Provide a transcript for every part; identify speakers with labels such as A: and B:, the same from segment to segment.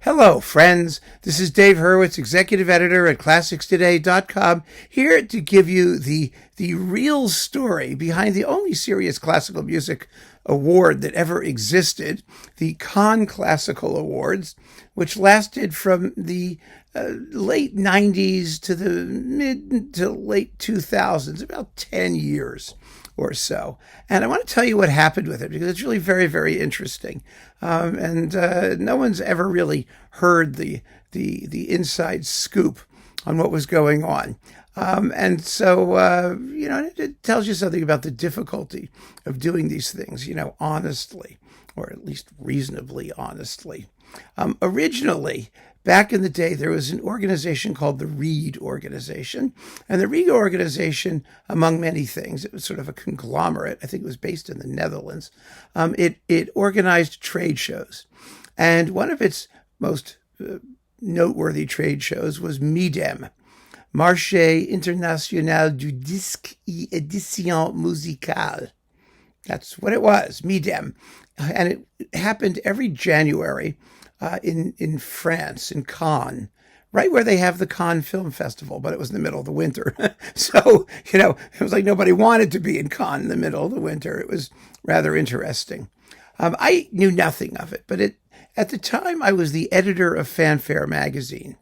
A: Hello, friends. This is Dave Hurwitz, executive editor at ClassicsToday.com, here to give you the real story behind the only serious classical music award that ever existed, the Cannes Classical Awards, which lasted from the late 90s to the mid to late 2000s, about 10 years or so. And I want to tell you what happened with it because it's really very, very interesting. No one's ever really heard the inside scoop on what was going on. It tells you something about the difficulty of doing these things, honestly, or at least reasonably honestly. Originally, back in the day, there was an organization called the Reed Organization. And the Reed Organization, among many things, it was sort of a conglomerate. I think it was based in the Netherlands. It organized trade shows. And one of its most noteworthy trade shows was Midem, Marché International du Disque et Édition Musicale. That's what it was, Midem. And it happened every January in France, in Cannes, right where they have the Cannes Film Festival, but it was in the middle of the winter. So, it was like nobody wanted to be in Cannes in the middle of the winter. It was rather interesting. I knew nothing of it, but at the time I was the editor of Fanfare magazine.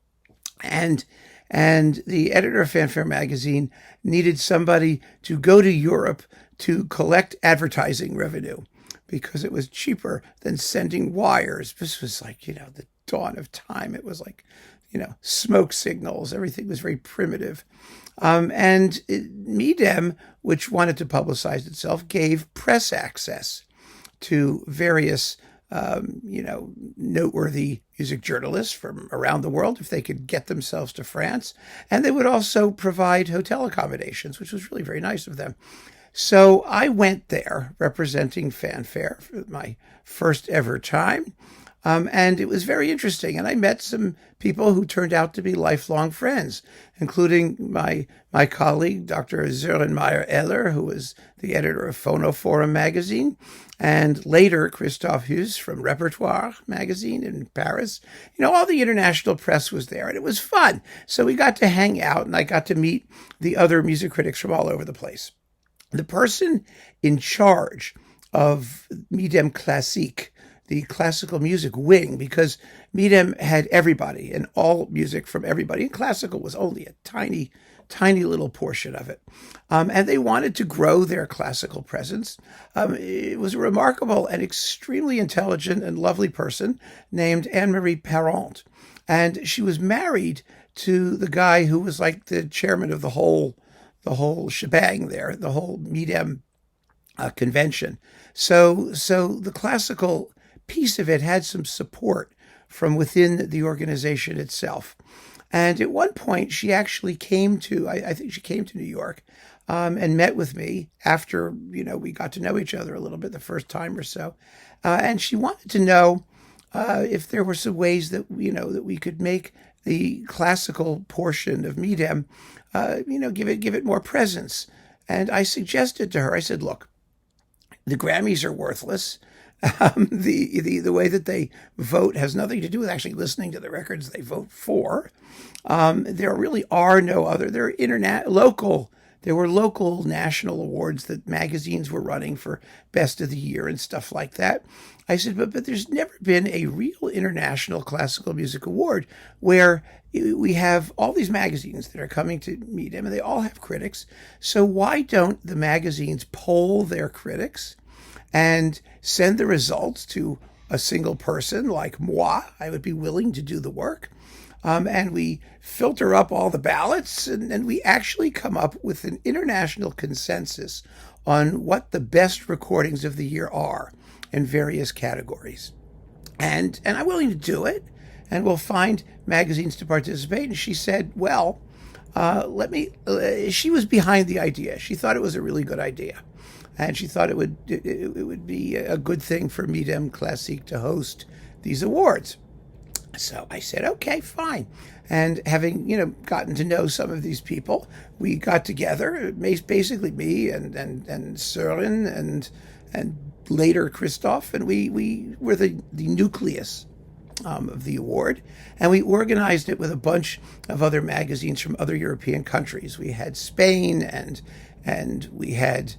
A: And the editor of Fanfare magazine needed somebody to go to Europe to collect advertising revenue, because it was cheaper than sending wires. This was like, the dawn of time. It was like, smoke signals. Everything was very primitive. Midem, which wanted to publicize itself, gave press access to various, noteworthy music journalists from around the world if they could get themselves to France. And they would also provide hotel accommodations, which was really very nice of them. So I went there representing Fanfare for my first ever time. And it was very interesting. And I met some people who turned out to be lifelong friends, including my colleague, Dr. Sören Meyer-Eller, who was the editor of Phonoforum magazine, and later Christoph Hüss from Repertoire magazine in Paris. All the international press was there, and it was fun. So we got to hang out, and I got to meet the other music critics from all over the place. The person in charge of Midem Classique, the classical music wing, because Midem had everybody and all music from everybody, and classical was only a tiny, tiny little portion of it. And they wanted to grow their classical presence. It was a remarkable and extremely intelligent and lovely person named Anne-Marie Parent. And she was married to the guy who was like the chairman of the whole shebang there, the whole Midem convention. So the classical piece of it had some support from within the organization itself. And at one point, she actually came to, I think she came to New York and met with me after, we got to know each other a little bit the first time or so. And she wanted to know if there were some ways that, that we could make the classical portion of Midem, give it more presence. And I suggested to her, I said, look, the Grammys are worthless. The way that they vote has nothing to do with actually listening to the records they vote for. There really are no other. There were local national awards that magazines were running for best of the year and stuff like that. I said, but there's never been a real international classical music award where we have all these magazines that are coming to meet him, and they all have critics. So why don't the magazines poll their critics and send the results to a single person like moi? I would be willing to do the work. And we filter up all the ballots, and we actually come up with an international consensus on what the best recordings of the year are in various categories. And I'm willing to do it, and we'll find magazines to participate. And she said, well, she was behind the idea. She thought it was a really good idea. And she thought it would be a good thing for Midem Classique to host these awards. So I said, okay, fine. And having, gotten to know some of these people, we got together, basically me and Søren and later Christoph, and we were the nucleus of the award, and we organized it with a bunch of other magazines from other European countries. We had Spain, and we had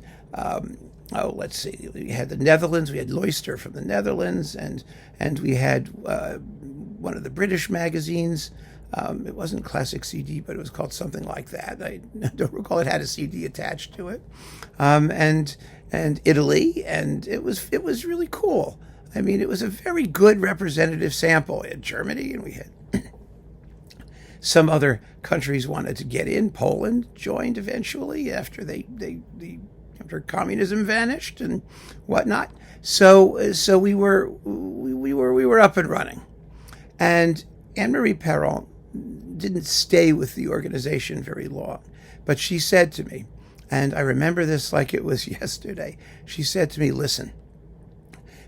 A: let's see, we had the Netherlands. We had Ouster from the Netherlands, and we had one of the British magazines. It wasn't Classic CD, but it was called something like that. I don't recall it had a CD attached to it, and Italy, and it was really cool. I mean, it was a very good representative sample. In Germany, and we had some other countries wanted to get in. Poland joined eventually after after communism vanished and whatnot. So we were up and running, and Anne-Marie Perron didn't stay with the organization very long, but she said to me, and I remember this like it was yesterday. She said to me, "Listen,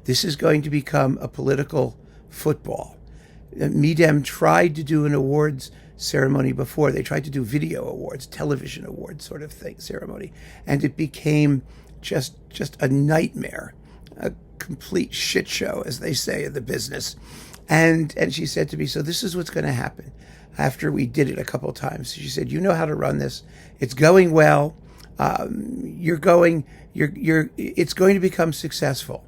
A: this is going to become a political football." Midem tried to do an awards ceremony before. They tried to do video awards, television awards sort of thing, ceremony, and it became just a nightmare, a complete shit show, as they say in the business. And she said to me, "So this is what's going to happen." After we did it a couple of times, she said, "You know how to run this. It's going well. It's going to become successful.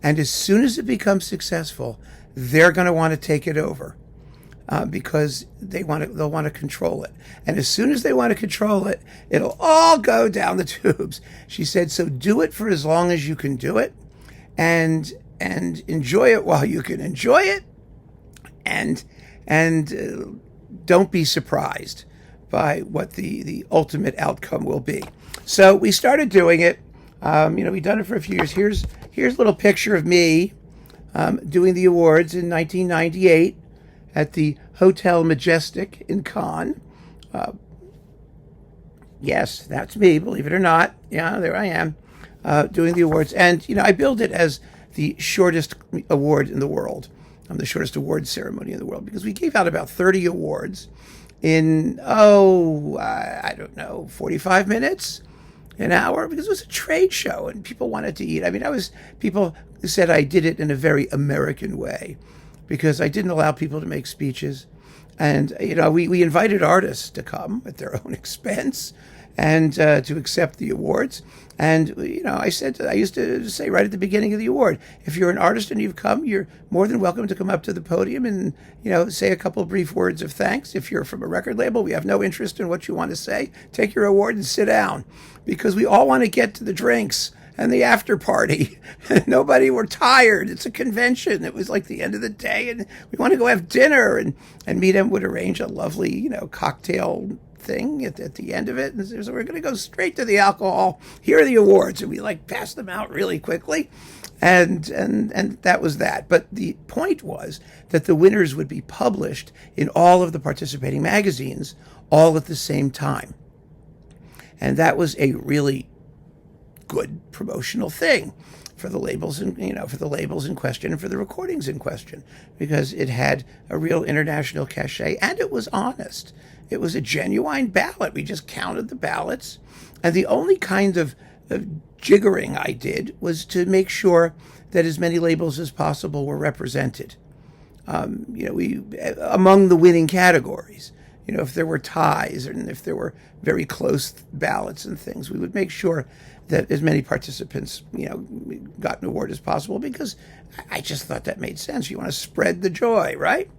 A: And as soon as it becomes successful, they're going to want to take it over because they'll want to control it. And as soon as they want to control it, it'll all go down the tubes." She said, "So do it for as long as you can do it, and enjoy it while you can enjoy it, and don't be surprised by what the ultimate outcome will be." So we started doing it. We'd done it for a few years. Here's a little picture of me doing the awards in 1998 at the Hotel Majestic in Cannes. Yes, that's me, believe it or not. Yeah, there I am doing the awards. And, I billed it as the shortest award in the world, the shortest award ceremony in the world, because we gave out about 30 awards in, I don't know, 45 minutes, an hour, because it was a trade show and people wanted to eat. I mean, people said I did it in a very American way because I didn't allow people to make speeches. And, we invited artists to come at their own expense and to accept the awards. And, I used to say right at the beginning of the award, if you're an artist and you've come, you're more than welcome to come up to the podium and, say a couple of brief words of thanks. If you're from a record label, we have no interest in what you want to say. Take your award and sit down, because we all want to get to the drinks and the after party. We're tired. It's a convention. It was like the end of the day and we want to go have dinner. And Midem would arrange a lovely, cocktail thing at the end of it. And so we're going to go straight to the alcohol. Here are the awards. And we pass them out really quickly. And that was that. But the point was that the winners would be published in all of the participating magazines all at the same time. And that was a really good promotional thing for the labels and for the labels in question and for the recordings in question, because it had a real international cachet and it was honest. It was a genuine ballot. We just counted the ballots, and the only kind of jiggering I did was to make sure that as many labels as possible were represented. We among the winning categories. If there were ties and if there were very close ballots and things, we would make sure that as many participants, got an award as possible, because I just thought that made sense. You want to spread the joy, right?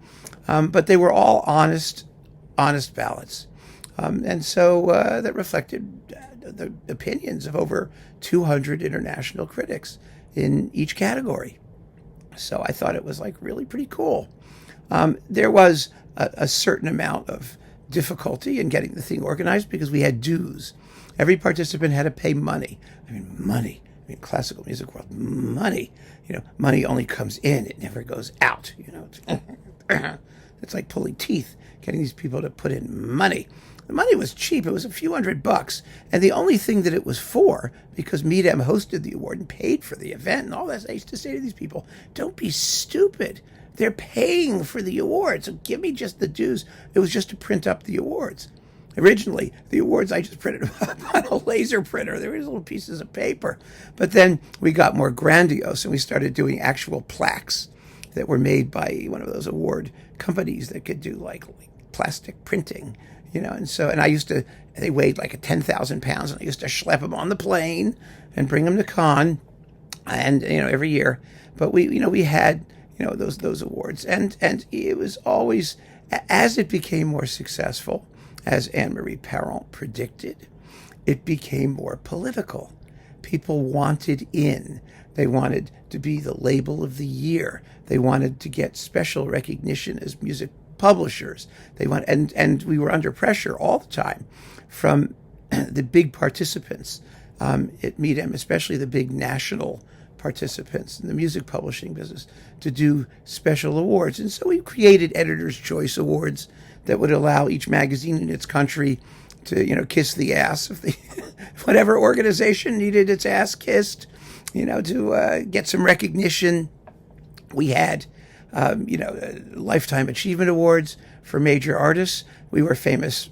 A: But they were all honest ballots. And so that reflected the opinions of over 200 international critics in each category. So I thought it was really pretty cool. There was a certain amount of difficulty in getting the thing organized because we had dues. Every participant had to pay money. Money. Classical music world, money. Money only comes in; it never goes out. It's like pulling teeth, getting these people to put in money. The money was cheap; it was a few $100, and the only thing that it was for, because Midem hosted the award and paid for the event and all that. I used to say to these people, "Don't be stupid. They're paying for the award, so give me just the dues." It was just to print up the awards. Originally, the awards I just printed up on a laser printer. There were little pieces of paper. But then we got more grandiose and we started doing actual plaques that were made by one of those award companies that could do like plastic printing, and I used to, they weighed like 10,000 pounds, and I used to schlep them on the plane and bring them to Cannes, and, every year. But we had, those awards, and it was always, as it became more successful, as Anne-Marie Parent predicted, it became more political. People wanted in. They wanted to be the label of the year. They wanted to get special recognition as music publishers. And we were under pressure all the time from the big participants at Midem, especially the big national participants in the music publishing business, to do special awards. And so we created Editor's Choice Awards that would allow each magazine in its country to, kiss the ass of the whatever organization needed its ass kissed, to get some recognition. We had, Lifetime Achievement Awards for major artists. We were famous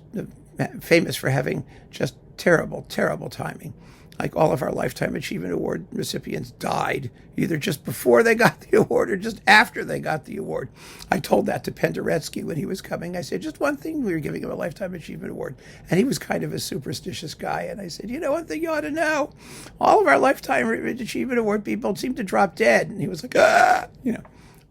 A: for having just terrible, terrible timing. Like, all of our Lifetime Achievement Award recipients died either just before they got the award or just after they got the award. I told that to Penderecki when he was coming. I said, just one thing, we were giving him a Lifetime Achievement Award. And he was kind of a superstitious guy. And I said, one thing you ought to know, all of our Lifetime Achievement Award people seem to drop dead. And he was like,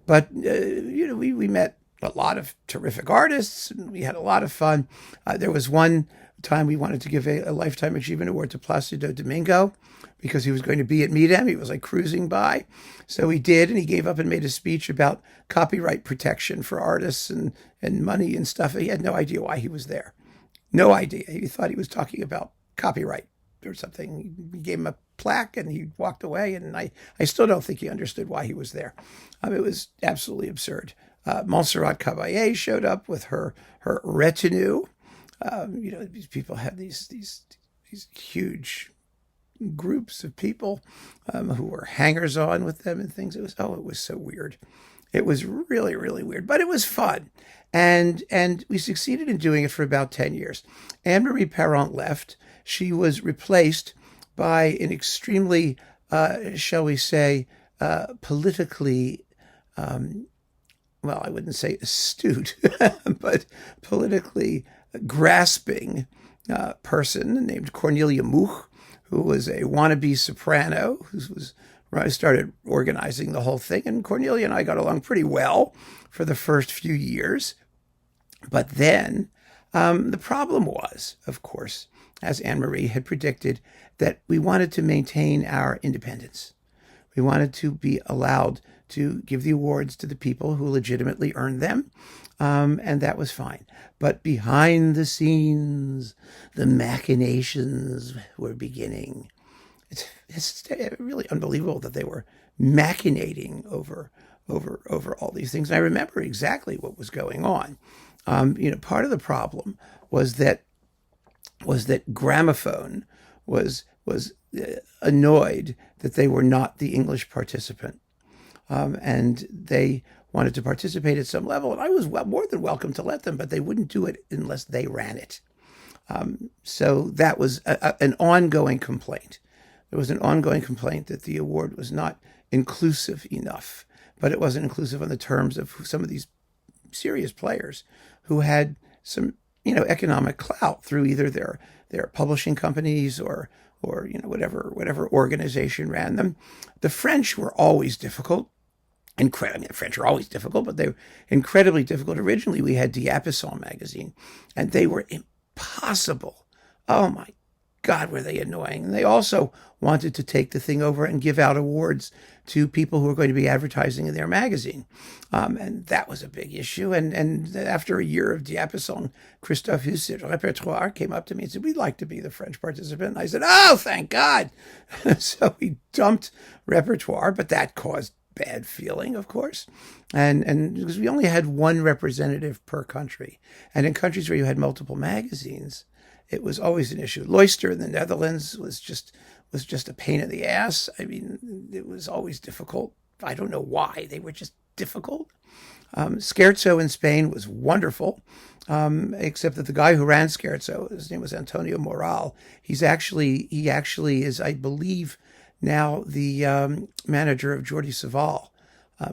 A: But, we met a lot of terrific artists, and we had a lot of fun. There was one time we wanted to give a Lifetime Achievement Award to Placido Domingo because he was going to be at Midem. He was like cruising by. So he did, and he gave up and made a speech about copyright protection for artists and money and stuff. He had no idea why he was there. No idea. He thought he was talking about copyright or something. We gave him a plaque and he walked away, and I still don't think he understood why he was there. It was absolutely absurd. Montserrat Caballé showed up with her retinue. These people had these huge groups of people who were hangers-on with them and things. It was so weird. It was really, really weird, but it was fun. And we succeeded in doing it for about 10 years. Anne-Marie Parent left. She was replaced by an extremely, shall we say, politically, well, I wouldn't say astute, but politically grasping person named Cornelia Much, who was a wannabe soprano, I started organizing the whole thing. And Cornelia and I got along pretty well for the first few years. But then the problem was, of course, as Anne-Marie had predicted, that we wanted to maintain our independence. We wanted to be allowed to give the awards to the people who legitimately earned them, and that was fine. But behind the scenes, the machinations were beginning. It's really unbelievable that they were machinating over all these things. And I remember exactly what was going on. Part of the problem was that Gramophone was annoyed that they were not the English participant, and they wanted to participate at some level, and I was more than welcome to let them, but they wouldn't do it unless they ran it. So that was an ongoing complaint. There was an ongoing complaint that the award was not inclusive enough, but it wasn't inclusive on the terms of some of these serious players who had some, economic clout through either their publishing companies or whatever organization ran them. The French were always difficult. The French are always difficult, but they were incredibly difficult. Originally, we had Diapason magazine, and they were impossible. Oh my God, were they annoying. And they also wanted to take the thing over and give out awards to people who were going to be advertising in their magazine. And that was a big issue. And after a year of Diapason, Christophe Hussert, Répertoire, came up to me and said, we'd like to be the French participant. And I said, oh, thank God. So we dumped Répertoire, but that caused bad feeling, of course. And because we only had one representative per country. And in countries where you had multiple magazines, it was always an issue. Ouster in the Netherlands was just a pain in the ass. I mean, it was always difficult. I don't know why. They were just difficult. Scherzo in Spain was wonderful, except that the guy who ran Scherzo, his name was Antonio Moral. He actually is, I believe, now the manager of Jordi Savall.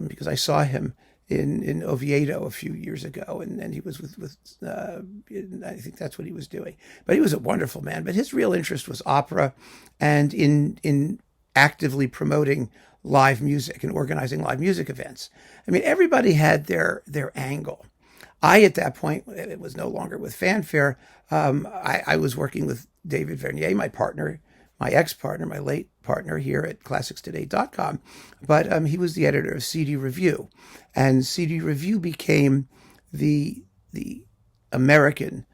A: because I saw him in Oviedo a few years ago, and he was with I think that's what he was doing. But he was a wonderful man. But his real interest was opera, and in actively promoting live music and organizing live music events. I mean, everybody had their angle. I, at that point, it was no longer with Fanfare. I was working with David Vernier, my partner, my ex-partner, my late partner here at ClassicsToday.com. But he was the editor of CD Review. And CD Review became the American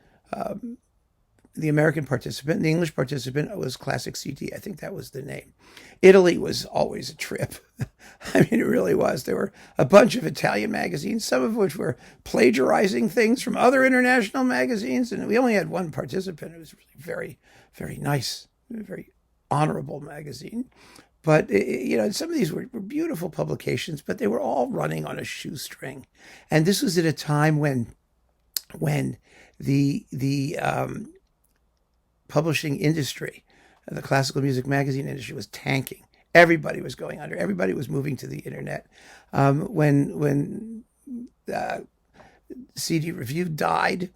A: participant. The English participant was Classic CD. I think that was the name. Italy was always a trip. I mean, it really was. There were a bunch of Italian magazines, some of which were plagiarizing things from other international magazines. And we only had one participant. It was really very, very nice, very honorable magazine. But, some of these were beautiful publications, but they were all running on a shoestring. And this was at a time when the publishing industry, the classical music magazine industry, was tanking. Everybody was going under. Everybody was moving to the internet. When CD Review died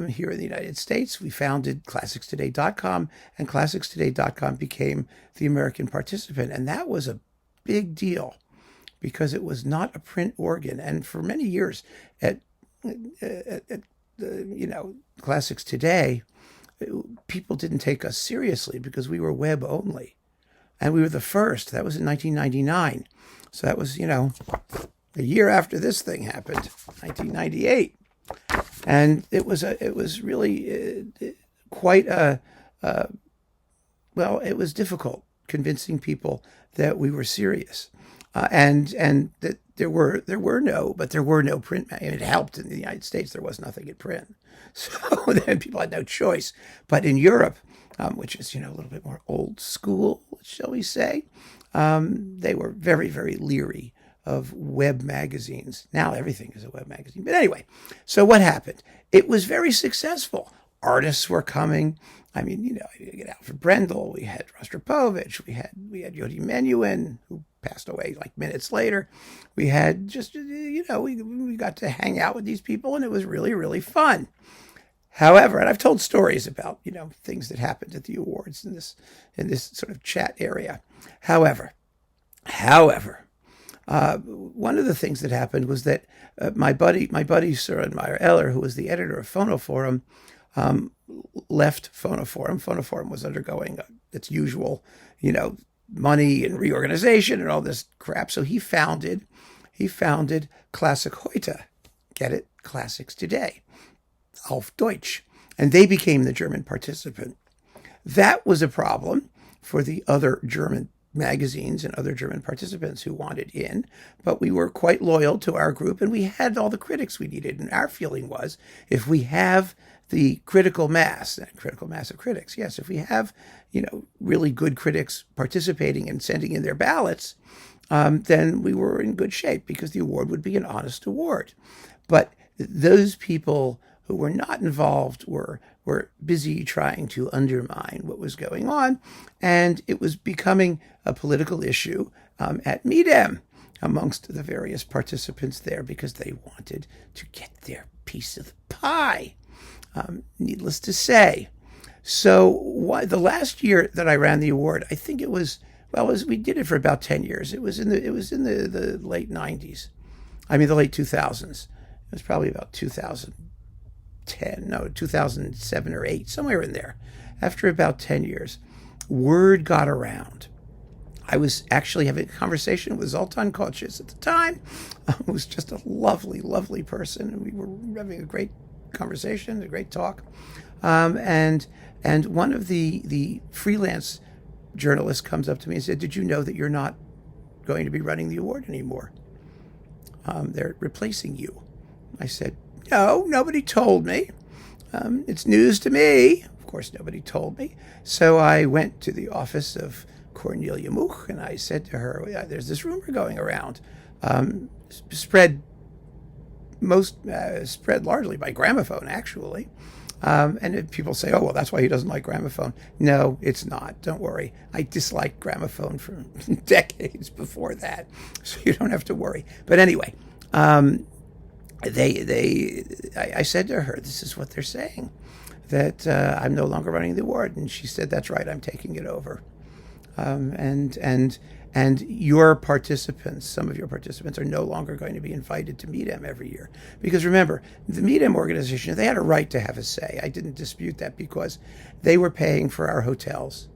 A: here in the United States, we founded ClassicsToday.com, and ClassicsToday.com became the American participant. And that was a big deal because it was not a print organ. And for many years at Classics Today, people didn't take us seriously because we were web only. And we were the first. That was in 1999. So that was, a year after this thing happened, 1998. And it was really quite it was difficult convincing people that we were serious. And that there were no print. It helped in the United States. There was nothing in print. So then people had no choice. But in Europe, which is, a little bit more old school, shall we say, they were very, very leery of web magazines. Now everything is a web magazine. But anyway, so what happened? It was very successful. Artists were coming. I mean, you get Alfred Brendel, we had Rostropovich, we had Yodi Menuhin, who passed away like minutes later. We had just, we got to hang out with these people, and it was really, really fun. However, and I've told stories about, things that happened at the awards in this sort of chat area. However, one of the things that happened was that my buddy Søren Meyer-Eller, who was the editor of Phonoforum, left Phonoforum. Phonoforum was undergoing its usual, money and reorganization and all this crap. So he founded Klassik Heute. Get it? Classics Today. Auf Deutsch. And they became the German participant. That was a problem for the other German magazines and other German participants who wanted in, but we were quite loyal to our group, and we had all the critics we needed. And our feeling was, if we have the critical mass of critics, yes, if we have, really good critics participating and sending in their ballots, then we were in good shape because the award would be an honest award. But those people who were not involved were busy trying to undermine what was going on, and it was becoming a political issue at Midem amongst the various participants there because they wanted to get their piece of the pie, needless to say. So the last year that I ran the award, I think it was, we did it for about 10 years. It was in the late 90s. I mean, the late 2000s. It was probably about 2007 or 8, somewhere in there. After about 10 years, word got around. I was actually having a conversation with Zoltan Kocis at the time, who was just a lovely, lovely person. And we were having a great conversation, a great talk. And one of the freelance journalists comes up to me and said, "Did you know that you're not going to be running the award anymore? They're replacing you." I said, "No, nobody told me. It's news to me." Of course, nobody told me. So I went to the office of Cornelia Much, and I said to her, "There's this rumor going around, spread largely by gramophone, actually, And if people say, oh, well, that's why he doesn't like gramophone. No, it's not. Don't worry. I disliked gramophone for decades before that, so you don't have to worry. But anyway, I said to her, this is what they're saying, that I'm no longer running the award. And she said, that's right, I'm taking it over. And your participants, some of your participants, are no longer going to be invited to Midem every year. Because remember, the Midem organization, they had a right to have a say. I didn't dispute that, because they were paying for our hotels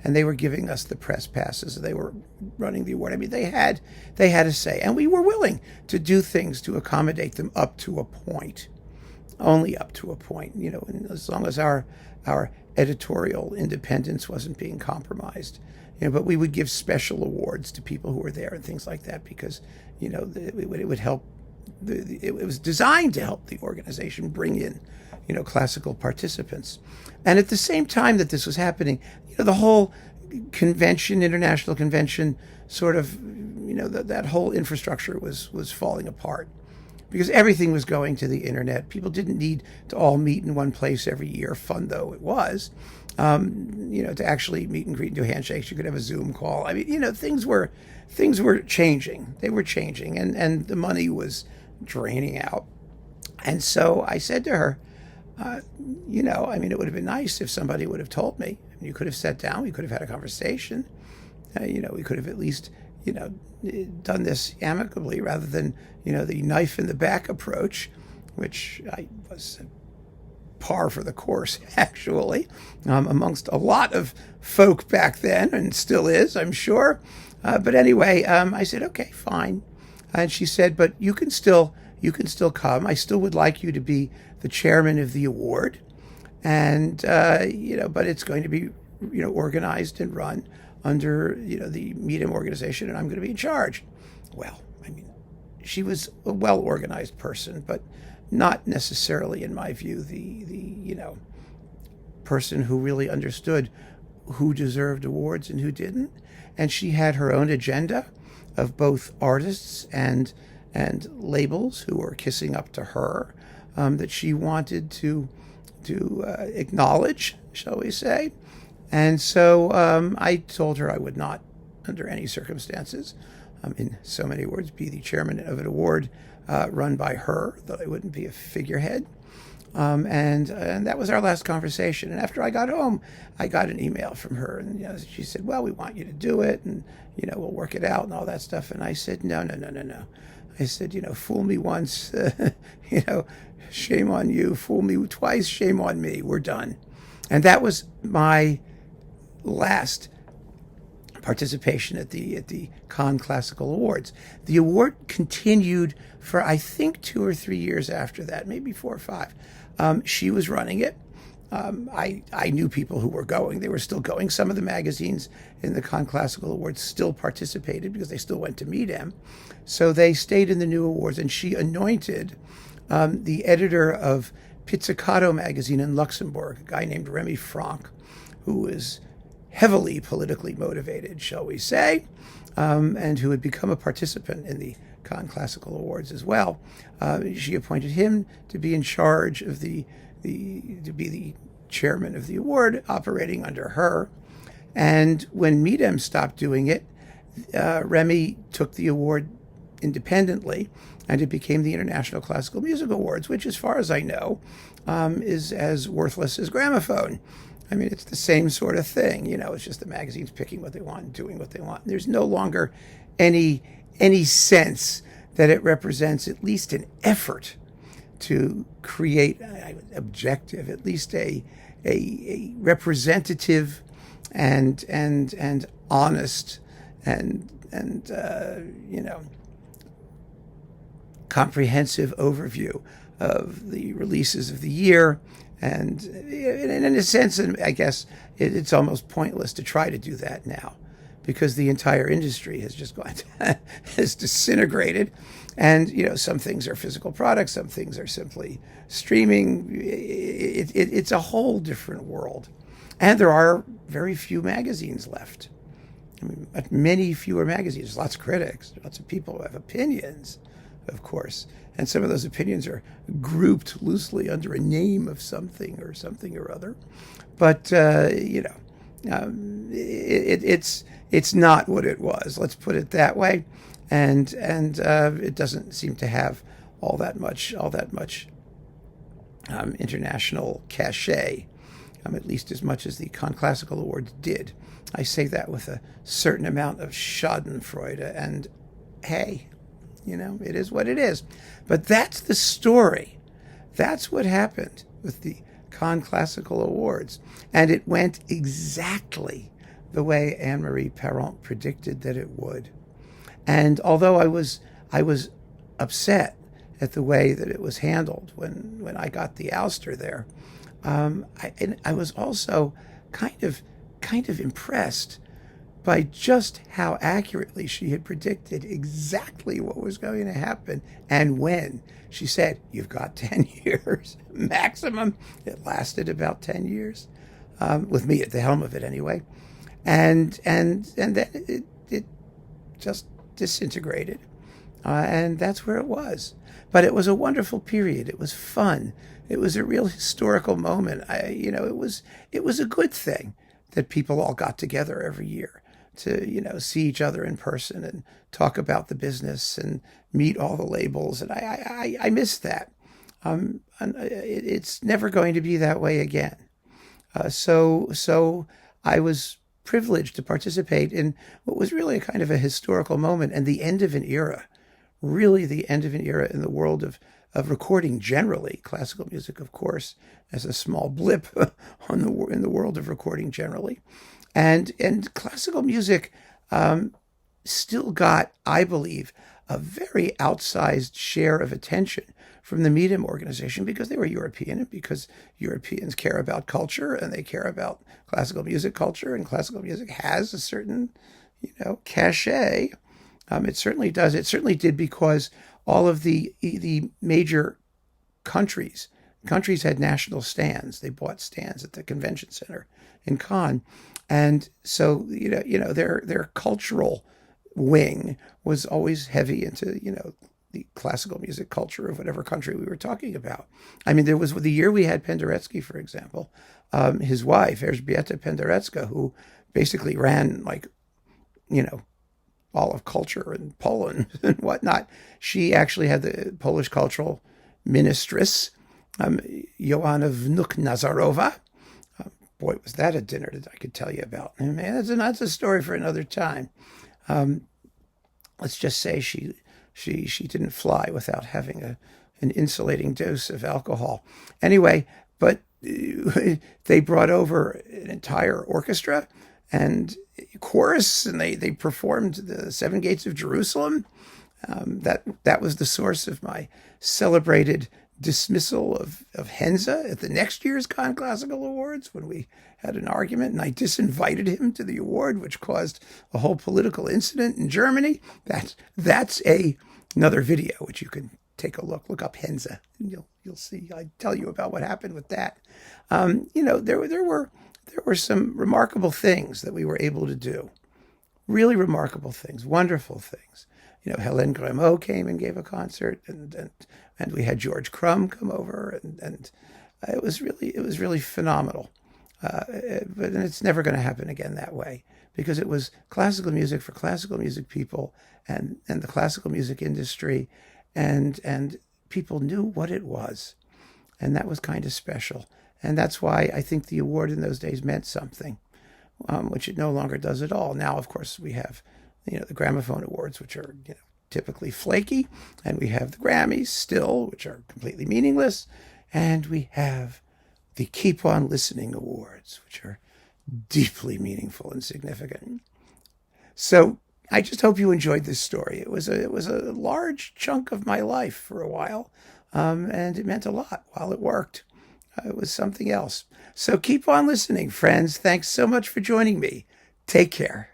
A: and they were giving us the press passes. They were running the award. I mean, they had a say, and we were willing to do things to accommodate them up to a point, only up to a point, and as long as our editorial independence wasn't being compromised. But we would give special awards to people who were there and things like that, because, it would help. It was designed to help the organization bring in, classical participants. And at the same time that this was happening, the whole convention, international convention, sort of, that whole infrastructure was falling apart, because everything was going to the internet. People didn't need to all meet in one place every year, fun though it was. To actually meet and greet and do handshakes. You could have a Zoom call. I mean, things were changing. They were changing, and the money was draining out. And so I said to her, it would have been nice if somebody would have told me. You could have sat down. We could have had a conversation. We could have at least, done this amicably, rather than, the knife in the back approach, which I was par for the course, actually, amongst a lot of folk back then, and still is, I'm sure. But anyway, I said, okay, fine. And she said, but you can still come. I still would like you to be the chairman of the award. And, but it's going to be, organized and run under, the Midem organization, and I'm going to be in charge. Well, I mean, she was a well-organized person, but not necessarily, in my view, the person who really understood who deserved awards and who didn't. And she had her own agenda of both artists and labels who were kissing up to her, that she wanted to acknowledge, shall we say. And so I told her I would not, under any circumstances, in so many words, be the chairman of an award run by her, though I wouldn't be a figurehead. And that was our last conversation. And after I got home, I got an email from her, and she said, well, we want you to do it, and we'll work it out and all that stuff. And I said, no. I said, fool me once, shame on you. Fool me twice, shame on me. We're done. And that was my last participation at the Cannes Classical Awards. The award continued for, I think, 2 or 3 years after that, maybe 4 or 5. She was running it. I knew people who were going. They were still going. Some of the magazines in the Cannes Classical Awards still participated because they still went to Midem. So they stayed in the new awards, and she anointed the editor of Pizzicato magazine in Luxembourg, a guy named Remy Franck, who was heavily politically motivated, shall we say, and who had become a participant in the Cannes Classical Awards as well. She appointed him to be in charge of to be the chairman of the award, operating under her. And when Midem stopped doing it, Remy took the award independently, and it became the International Classical Music Awards, which, as far as I know, is as worthless as gramophone. I mean, it's the same sort of thing. It's just the magazines picking what they want and doing what they want. There's no longer any sense that it represents at least an effort to create objective, at least a representative and honest and comprehensive overview of the releases of the year. And in a sense, I guess it's almost pointless to try to do that now, because the entire industry has just has disintegrated. And, some things are physical products, some things are simply streaming. It's a whole different world. And there are very few magazines left. I mean, many fewer magazines. There's lots of critics, lots of people who have opinions. of course. And some of those opinions are grouped loosely under a name of something or other. But, it's not what it was. Let's put it that way. And it doesn't seem to have all that much international cachet, at least as much as the Classical Awards did. I say that with a certain amount of schadenfreude, and hey, it is what it is. But that's the story. That's what happened with the Classical Awards. And it went exactly the way Anne-Marie Parent predicted that it would. And although I was upset at the way that it was handled when I got the ouster there, I was also kind of impressed by just how accurately she had predicted exactly what was going to happen and when. She said, "You've got 10 years maximum." It lasted about 10 years, with me at the helm of it anyway. And then it just disintegrated. And that's where it was. But it was a wonderful period. It was fun. It was a real historical moment. It was a good thing that people all got together every year to, see each other in person and talk about the business and meet all the labels. And I miss that. And it's never going to be that way again. So I was privileged to participate in what was really a kind of a historical moment and the end of an era. Really the end of an era in the world of recording generally, classical music, of course, as a small blip in the world of recording generally. And classical music still got, I believe, a very outsized share of attention from the Midem organization because they were European and because Europeans care about culture and they care about classical music culture, and classical music has a certain, cachet. It certainly does. It certainly did because all of the major countries had national stands. They bought stands at the convention center in Cannes, and so their cultural wing was always heavy into the classical music culture of whatever country we were talking about. I mean, there was the year we had Penderecki, for example, his wife Elżbieta Penderecka, who basically ran all of culture in Poland and whatnot. She actually had the Polish cultural ministress, Joanna Wnuk-Nazarova. Boy, was that a dinner that I could tell you about. Man, that's a story for another time. Let's just say she didn't fly without having an insulating dose of alcohol. Anyway, but they brought over an entire orchestra and chorus, and they performed the Seven Gates of Jerusalem. That was the source of my celebrated dismissal of Henze at the next year's Classical Awards when we had an argument and I disinvited him to the award, which caused a whole political incident in Germany. That's another video which you can take a look up Henze, and you'll see. I tell you about what happened with that. There were some remarkable things that we were able to do. Really remarkable things, wonderful things. Hélène Grimaud came and gave a concert, and we had George Crumb come over, and it was really phenomenal. But it's never going to happen again that way because it was classical music for classical music people and the classical music industry, and people knew what it was, and that was kind of special. And that's why I think the award in those days meant something, which it no longer does at all. Now, of course, we have, the Gramophone Awards, which are, typically flaky, and we have the Grammys still, which are completely meaningless, and we have the Keep On Listening Awards, which are deeply meaningful and significant. So I just hope you enjoyed this story. It was a large chunk of my life for a while, and it meant a lot while it worked. It was something else. So keep on listening, friends. Thanks so much for joining me. Take care.